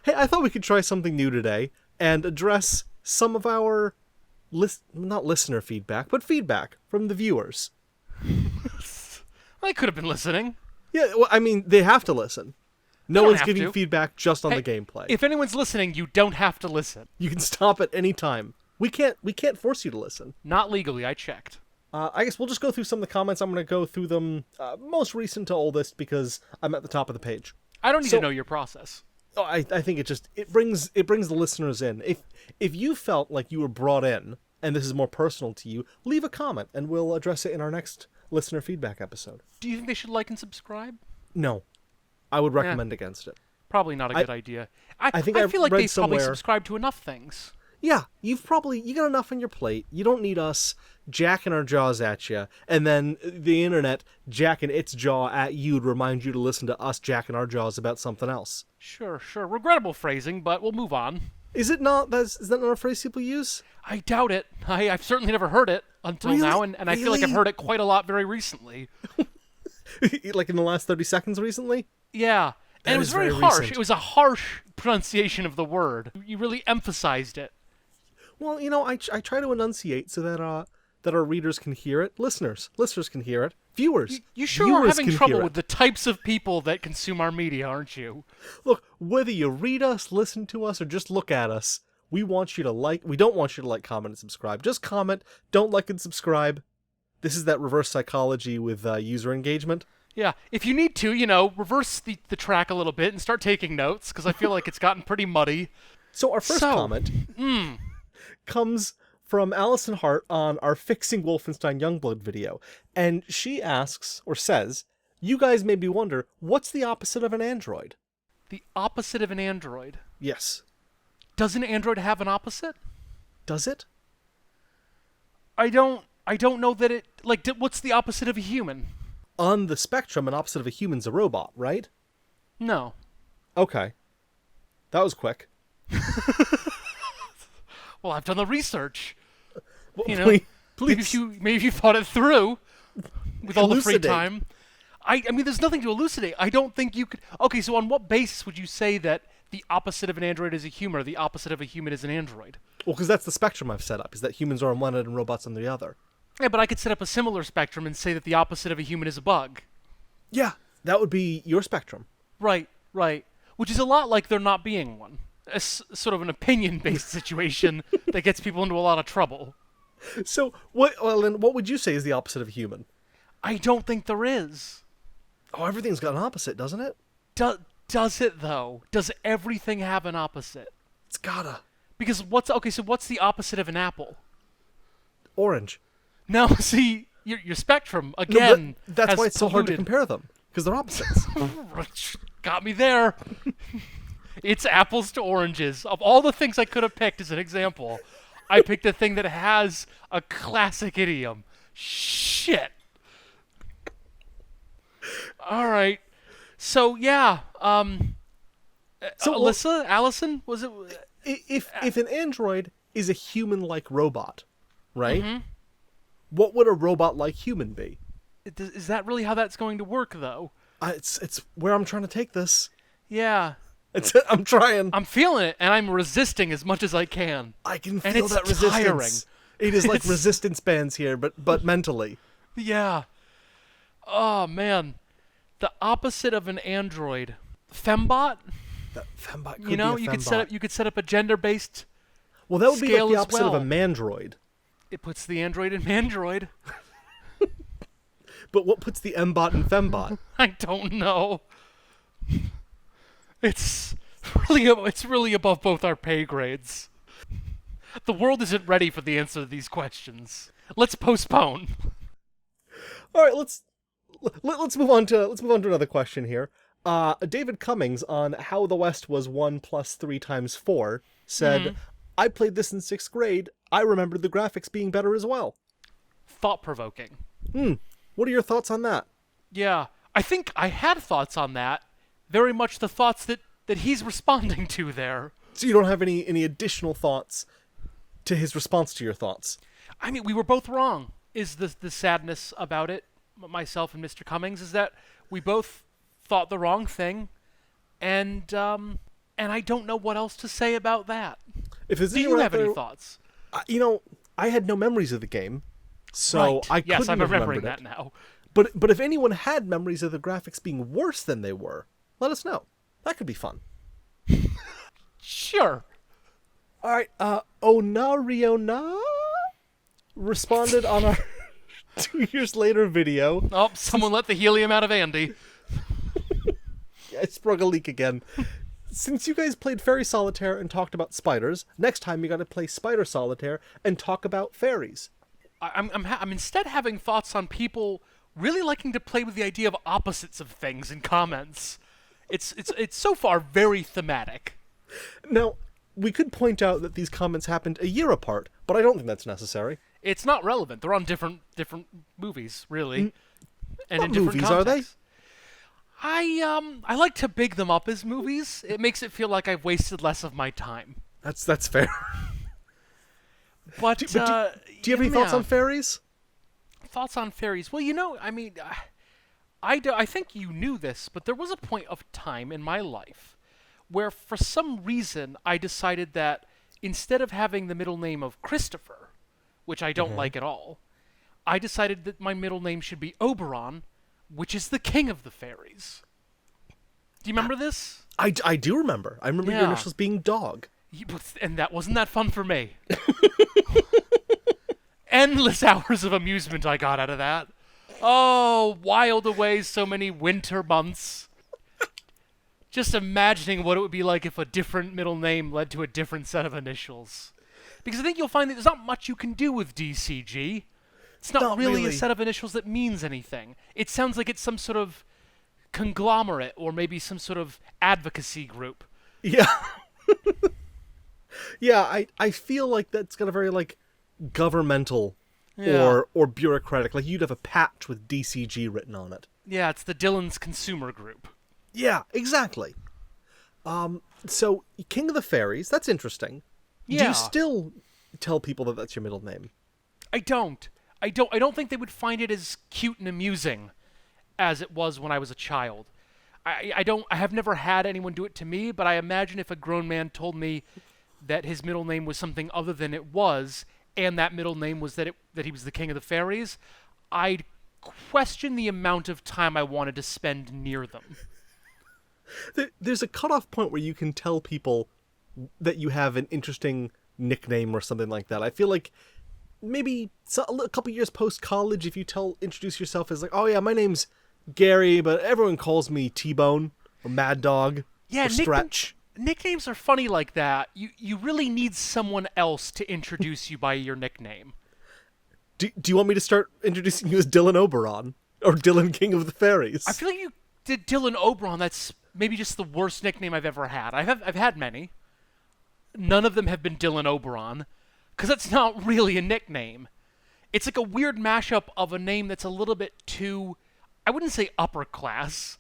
Hey, I thought we could try something new today and address some of our, not listener feedback, but feedback from the viewers. I could have been listening. Yeah, well, I mean, they have to listen. No don't one's have giving to. feedback just on Hey, the gameplay. If anyone's listening, you don't have to listen. You can stop at any time. We can't force you to listen. Not legally, I checked. I guess we'll just go through some of the comments. I'm going to go through them most recent to oldest because I'm at the top of the page. I don't need to know your process. Oh, I think it brings the listeners in. If you felt like you were brought in and this is more personal to you, leave a comment and we'll address it in our next listener feedback episode. Do you think they should like and subscribe? No, I would recommend against it. Probably not a good idea. I think feel like read they probably somewhere- subscribe to enough things. Yeah, you got enough on your plate. You don't need us jacking our jaws at you, and then the internet jacking its jaw at you to remind you to listen to us jacking our jaws about something else. Sure. Regrettable phrasing, but we'll move on. Is it not? Is that not a phrase people use? I doubt it. I've certainly never heard it until Really? now, and I feel like I've heard it quite a lot very recently. Like in the last 30 seconds recently? Yeah. That And it was is very very harsh. recent. It was a harsh pronunciation of the word. You really emphasized it. Well, I try to enunciate so that our readers can hear it. Listeners can hear it. Viewers. You sure viewers are having can trouble hear with the types of people that consume our media, aren't you? Look, whether you read us, listen to us, or just look at us, we don't want you to like, comment, and subscribe. Just comment, don't like and subscribe. This is that reverse psychology with user engagement. Yeah, if you need to, reverse the track a little bit and start taking notes, because I feel like it's gotten pretty muddy. So our first comment comes from Allison Hart on our Fixing Wolfenstein Youngblood video. And she asks, or says, you guys maybe wonder, what's the opposite of an android? The opposite of an android. Yes. Does an android have an opposite? Does it? I don't know that it... what's the opposite of a human? On the spectrum, an opposite of a human's a robot, right? No. Okay. That was quick. Well, I've done the research. Well, please. Maybe if you thought it through with all the free Elucidate. time. I mean, there's nothing to elucidate. I don't think you could... Okay, so on what basis would you say that the opposite of an android is a human or the opposite of a human is an android? Well, because that's the spectrum I've set up, is that humans are on one end and robots on the other. Yeah, but I could set up a similar spectrum and say that the opposite of a human is a bug. Yeah, that would be your spectrum. Right. Which is a lot like there not being one. Sort of an opinion-based situation that gets people into a lot of trouble. So, what would you say is the opposite of a human? I don't think there is. Oh, everything's got an opposite, doesn't it? Does it, though? Does everything have an opposite? It's gotta. Because what's the opposite of an apple? Orange. No, see, your spectrum, again, That's has why it's so hard to polluted. compare them, because they're opposites. Got me there. It's apples to oranges. Of all the things I could have picked as an example, I picked a thing that has a classic idiom. Shit. All right. So, yeah. Allison, was it? If an android is a human-like robot, right? Mm-hmm. What would a robot-like human be? Is that really how that's going to work, though? It's where I'm trying to take this. Yeah. I'm trying. I'm feeling it, and I'm resisting as much as I can. I can And feel it's that resistance. tiring. It is like resistance bands here, but mentally. Yeah. Oh, man. The opposite of an android. Fembot? Fembot could You know, be a you could set up a gender-based Well, that would be like scale the as opposite well. of a mandroid. It puts the android in mandroid. But what puts the mbot in fembot? I don't know. It's really above both our pay grades. The world isn't ready for the answer to these questions. Let's postpone. All right, let's move on to another question here. David Cummings on How the West Was 1 + 3 × 4 said, I played this in 6th grade. I remembered the graphics being better as well. Thought-provoking. What are your thoughts on that? Yeah, I think I had thoughts on that. Very much the thoughts that he's responding to there. So you don't have any additional thoughts to his response to your thoughts? I mean, we were both wrong, is the sadness about it, myself and Mr. Cummings, is that we both thought the wrong thing, and And I don't know what else to say about that. If there's Do you anyone have out there, any thoughts? I had no memories of the game, so Right. I couldn't Yes, I'm have remembering remembered that it. now. But if anyone had memories of the graphics being worse than they were, let us know. That could be fun. Sure. All right, Onariona responded on our 2 years later video. Oh, someone let the helium out of Andy. I sprung a leak again. Since you guys played Fairy Solitaire and talked about spiders, next time you got to play Spider Solitaire and talk about fairies. I'm instead having thoughts on people really liking to play with the idea of opposites of things in comments. It's so far very thematic. Now, we could point out that these comments happened a year apart, but I don't think that's necessary. It's not relevant. They're on different movies, really, and What in different movies are they? contexts. I like to big them up as movies. It makes it feel like I've wasted less of my time. That's fair. But, Do you have any thoughts on fairies? Thoughts on fairies? Well, I mean, I think you knew this, but there was a point of time in my life where, for some reason, I decided that instead of having the middle name of Christopher, which I don't like at all, I decided that my middle name should be Oberon, which is the king of the fairies. Do you remember this? I do remember. I remember your Yeah. initials being dog. And that wasn't that fun for me. Endless hours of amusement I got out of that. Oh, wild away so many winter months. Just imagining what it would be like if a different middle name led to a different set of initials. Because I think you'll find that there's not much you can do with DCG. It's not really a set of initials that means anything. It sounds like it's some sort of conglomerate or maybe some sort of advocacy group. Yeah. Yeah, I feel like that's got a very, like, governmental or bureaucratic. Like, you'd have a patch with DCG written on it. Yeah, it's the Dillon's consumer group. Yeah, exactly. So, King of the Fairies, that's interesting. Do Yeah. you still tell people that that's your middle name? I don't think they would find it as cute and amusing as it was when I was a child. I have never had anyone do it to me, but I imagine if a grown man told me that his middle name was something other than it was, and that middle name was that he was the king of the fairies, I'd question the amount of time I wanted to spend near them. There's a cutoff point where you can tell people that you have an interesting nickname or something like that. I feel like maybe a couple years post-college, if you introduce yourself as like, oh yeah, my name's Gary, but everyone calls me T-Bone or Mad Dog or Stretch. Nicknames are funny like that. You really need someone else to introduce you by your nickname. Do you want me to start introducing you as Dillon Oberon? Or Dillon King of the Fairies? I feel like you did Dillon Oberon. That's maybe just the worst nickname I've ever had. I've had many. None of them have been Dillon Oberon, because that's not really a nickname. It's like a weird mashup of a name that's a little bit too, I wouldn't say upper class,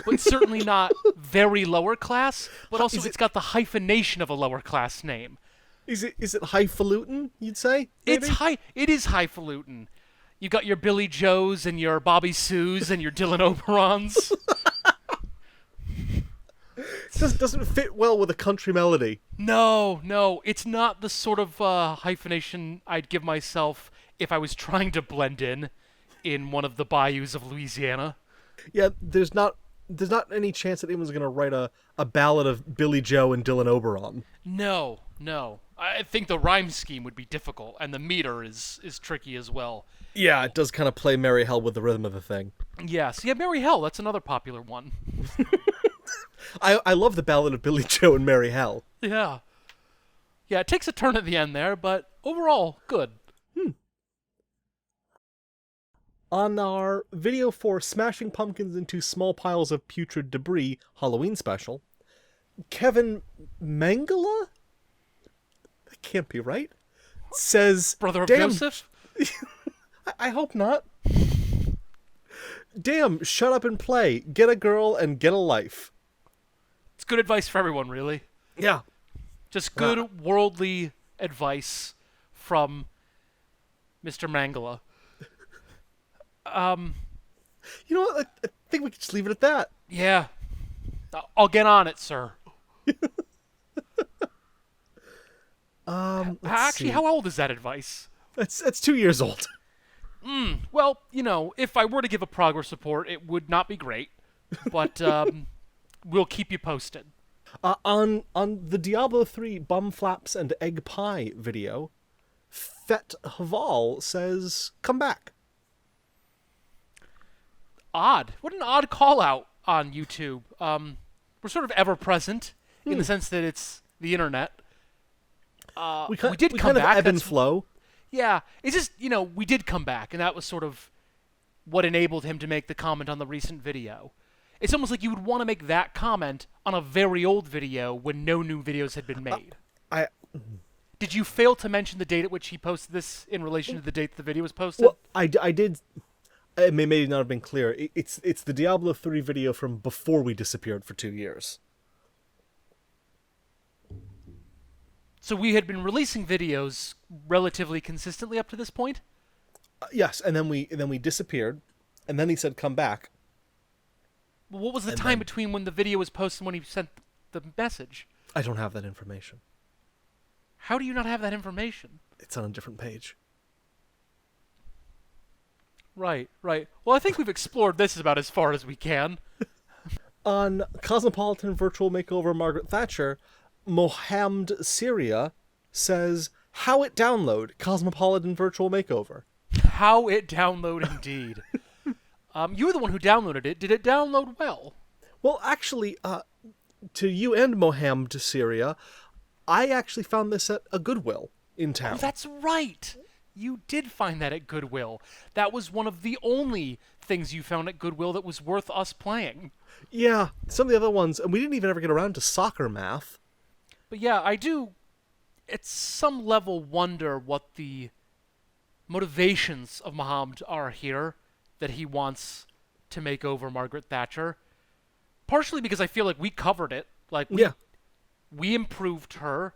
but certainly not very lower class, but also it's got the hyphenation of a lower class name. Is it highfalutin, you'd say? Maybe? It is highfalutin. You got your Billy Joes and your Bobby Sues and your Dillon Oberons. Doesn't fit well with a country melody. No, it's not the sort of hyphenation I'd give myself if I was trying to blend in one of the bayous of Louisiana. Yeah, there's not any chance that anyone's going to write a ballad of Billy Joe and Dillon Oberon. No. I think the rhyme scheme would be difficult, and the meter is tricky as well. Yeah, it does kind of play Merry Hell with the rhythm of the thing. Yes, yeah, Merry Hell, that's another popular one. I love the ballad of Billy Joe and Merry Hell. Yeah. Yeah, it takes a turn at the end there, but overall, good. On our video for Smashing Pumpkins into Small Piles of Putrid Debris Halloween special, Kevin Mangala? That can't be right. Says, Brother of damn, Joseph? I hope not. Damn, shut up and play. Get a girl and get a life. It's good advice for everyone, really. Yeah. Just good worldly advice from Mr. Mangala. You know what? I think we could just leave it at that. Yeah. I'll get on it, sir. Let's Actually, see. how old is that advice? That's 2 years old. Well, if I were to give a progress report, it would not be great, but we'll keep you posted. On the Diablo 3 bum flaps and egg pie video, Fet Haval says, "Come back." Odd. What an odd call out on YouTube. We're sort of ever present in the sense that it's the internet. We did come kind back. of ebb and That's- flow. Yeah, it's just, we did come back, and that was sort of what enabled him to make the comment on the recent video. It's almost like you would want to make that comment on a very old video when no new videos had been made. Did you fail to mention the date at which he posted this in relation to the date the video was posted? Well, I did. It may not have been clear. It's the Diablo 3 video from before we disappeared for 2 years. So we had been releasing videos relatively consistently up to this point? Yes, and then we disappeared, and then he said, "Come back." Well, what was the And time then- between when the video was posted and when he sent the message? I don't have that information. How do you not have that information? It's on a different page. Right. Well, I think we've explored this about as far as we can. On Cosmopolitan Virtual Makeover Margaret Thatcher, Mohammed Syria says, "How it download Cosmopolitan Virtual Makeover." How it download indeed. You were the one who downloaded it. Did it download well? Well, actually, to you and Mohammed Syria, I actually found this at a Goodwill in town. Oh, that's right. You did find that at Goodwill. That was one of the only things you found at Goodwill that was worth us playing. Yeah, some of the other ones, and we didn't even ever get around to soccer math. But yeah, I do, at some level, wonder what the motivations of Mohammed are here, that he wants to make over Margaret Thatcher. Partially because I feel like we covered it. Like, we improved her.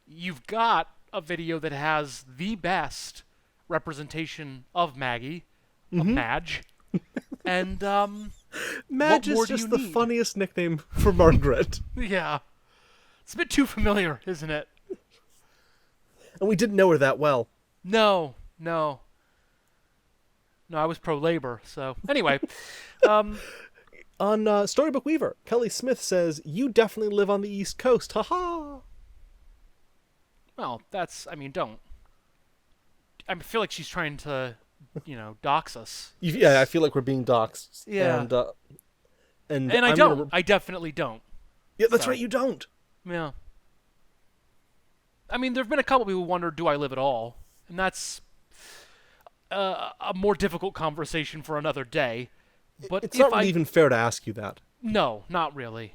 You've got a video that has the best representation of Maggie, of Madge. And, Madge what more is do just you the need? funniest nickname for Margaret. yeah. It's a bit too familiar, isn't it? And we didn't know her that well. No, I was pro-labor, so... Anyway, On Storybook Weaver, Kelly Smith says, "You definitely live on the East Coast, haha." well, don't. I feel like she's trying to, dox us. Yeah, I feel like we're being doxxed. Yeah. And And I I'm don't. gonna- I definitely don't. Yeah, that's So- right, you don't. Yeah. I mean, there have been a couple people who wonder, do I live at all? And that's a more difficult conversation for another day. But It's if not really even fair to ask you that. No, not really.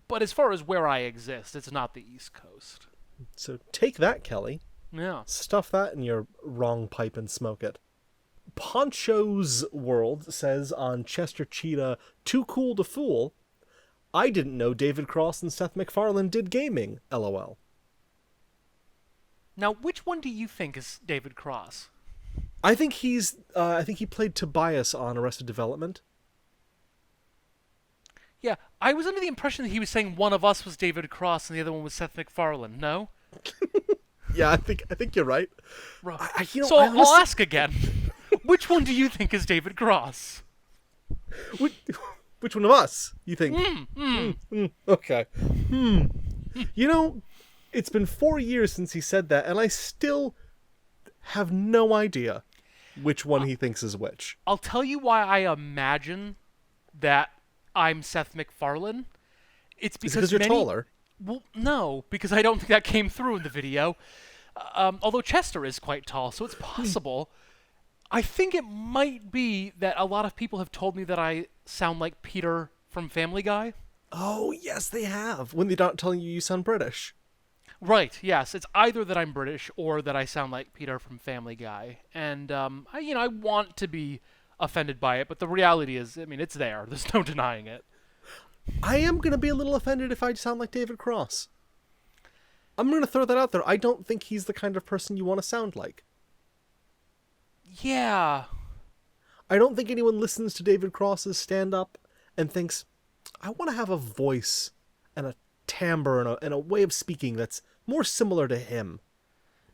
But as far as where I exist, it's not the East Coast. So take that, Kelly. Yeah. Stuff that in your wrong pipe and smoke it. Panchos World says on Chester Cheetah, "Too cool to fool. I didn't know David Cross and Seth MacFarlane did gaming, lol." Now, which one do you think is David Cross? I think he played Tobias on Arrested Development. Yeah, I was under the impression that he was saying one of us was David Cross and the other one was Seth MacFarlane. No? Yeah, I think you're right. Right. So I'll ask again. Which one do you think is David Cross? Which one of us you think? Okay. It's been 4 years since he said that, and I still have no idea which one he thinks is which. I'll tell you why I imagine that I'm Seth MacFarlane. It's Is because it because you're taller? Well, no, because I don't think that came through in the video. Although Chester is quite tall, so it's possible. I think it might be that a lot of people have told me that I sound like Peter from Family Guy. Oh, yes, they have. When they're not telling you sound British. Right, yes. It's either that I'm British or that I sound like Peter from Family Guy. And, I want to be offended by it, but the reality is, it's there. There's no denying it. I am going to be a little offended if I sound like David Cross. I'm going to throw that out there. I don't think he's the kind of person you want to sound like. Yeah. I don't think anyone listens to David Cross's stand-up and thinks, I want to have a voice and a timbre and a way of speaking that's more similar to him.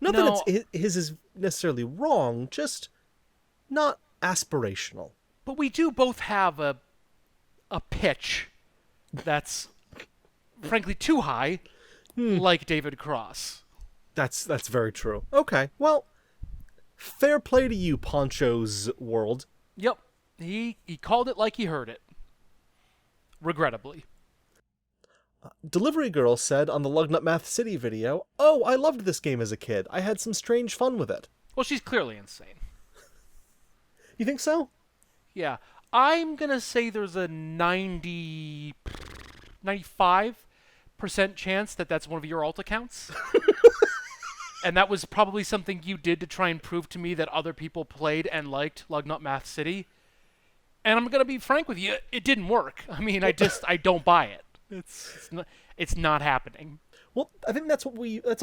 Not No. that his is necessarily wrong, just not aspirational. But we do both have a pitch that's frankly too high, like David Cross. That's very true. Okay, well, fair play to you, Panchos World. Yep. He called it like he heard it. Regrettably. Delivery Girl said on the Lugnut Math City video, "Oh, I loved this game as a kid. I had some strange fun with it." Well, she's clearly insane. You think so? Yeah. I'm going to say there's a 95% chance that that's one of your alt accounts. And that was probably something you did to try and prove to me that other people played and liked Lugnut Math City. And I'm going to be frank with you, it didn't work. I mean, I don't buy it. It's not happening. Well, I think that's all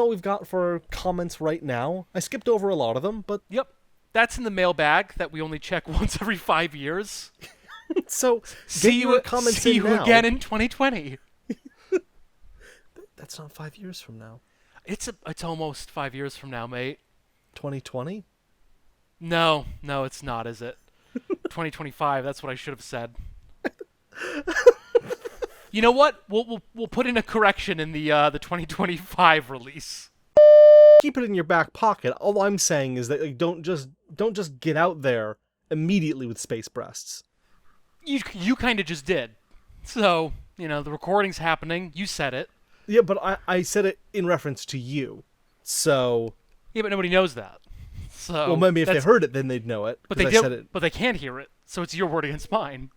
we've got for comments right now. I skipped over a lot of them, but Yep. That's in the mailbag that we only check once every 5 years. so See you comments now. again in 2020. That's not 5 years from now. It's almost 5 years from now, mate. 2020? No, it's not, is it? 2025. That's what I should have said. You know what? We'll put in a correction in the 2025 release. Keep it in your back pocket. All I'm saying is that don't just get out there immediately with space breasts. You kind of just did. So, the recording's happening. You said it. Yeah, but I said it in reference to you. So Yeah, but nobody knows that. So well, maybe if they heard it, then they'd know it. But 'cause they I said it. But they can't hear it. So it's your word against mine.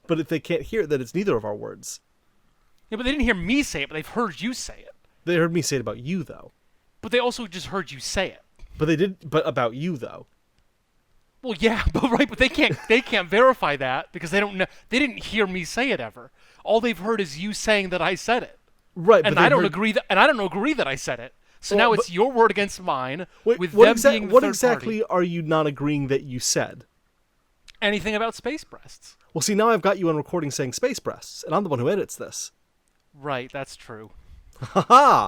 But if they can't hear it, then it's neither of our words. Yeah, but they didn't hear me say it, but they've heard you say it. They heard me say it about you, though. But they also just heard you say it. But about you, though. Well, yeah, but they can't verify that because they don't know. They didn't hear me say it ever. All they've heard is you saying that I said it. Right, And but I don't agree that I said it. So Well, now it's your word against mine. Wait, with what them being the what third exactly party. are you not agreeing that you said? Anything about space breasts? Well, see, now I've got you on recording saying space breasts, and I'm the one who edits this. Right, that's true. Ha ha!